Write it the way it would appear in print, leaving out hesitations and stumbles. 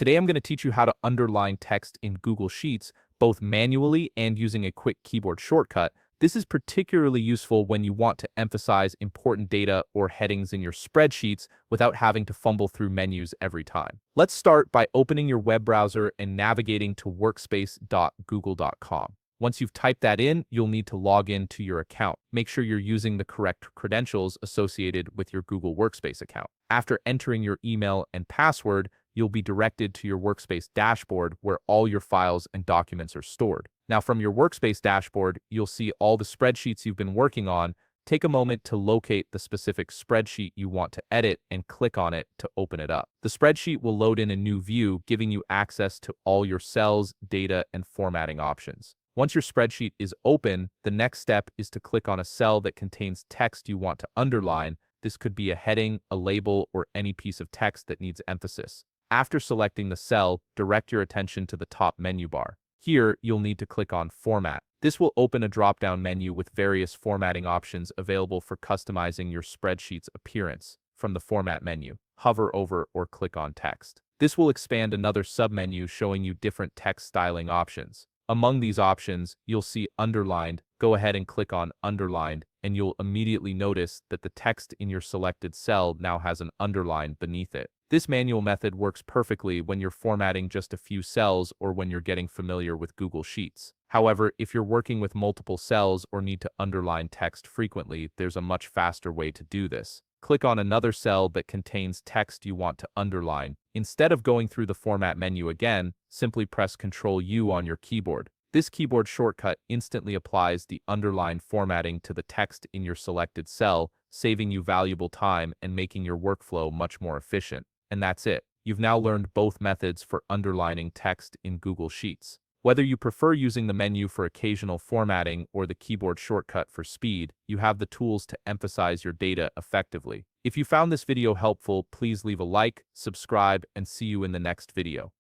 Today I'm going to teach you how to underline text in Google Sheets, both manually and using a quick keyboard shortcut. This is particularly useful when you want to emphasize important data or headings in your spreadsheets without having to fumble through menus every time. Let's start by opening your web browser and navigating to workspace.google.com. Once you've typed that in, you'll need to log in to your account. Make sure you're using the correct credentials associated with your Google Workspace account. After entering your email and password, you'll be directed to your Workspace dashboard where all your files and documents are stored. Now, from your Workspace dashboard, you'll see all the spreadsheets you've been working on. Take a moment to locate the specific spreadsheet you want to edit and click on it to open it up. The spreadsheet will load in a new view, giving you access to all your cells, data, and formatting options. Once your spreadsheet is open, the next step is to click on a cell that contains text you want to underline. This could be a heading, a label, or any piece of text that needs emphasis. After selecting the cell, direct your attention to the top menu bar. Here, you'll need to click on Format. This will open a drop-down menu with various formatting options available for customizing your spreadsheet's appearance. From the Format menu, hover over or click on Text. This will expand another submenu showing you different text styling options. Among these options, you'll see Underlined. Go ahead and click on Underlined, and you'll immediately notice that the text in your selected cell now has an underline beneath it. This manual method works perfectly when you're formatting just a few cells or when you're getting familiar with Google Sheets. However, if you're working with multiple cells or need to underline text frequently, there's a much faster way to do this. Click on another cell that contains text you want to underline. Instead of going through the Format menu again, simply press Ctrl-U on your keyboard. This keyboard shortcut instantly applies the underline formatting to the text in your selected cell, saving you valuable time and making your workflow much more efficient. And that's it. You've now learned both methods for underlining text in Google Sheets. Whether you prefer using the menu for occasional formatting or the keyboard shortcut for speed, you have the tools to emphasize your data effectively. If you found this video helpful, please leave a like, subscribe, and see you in the next video.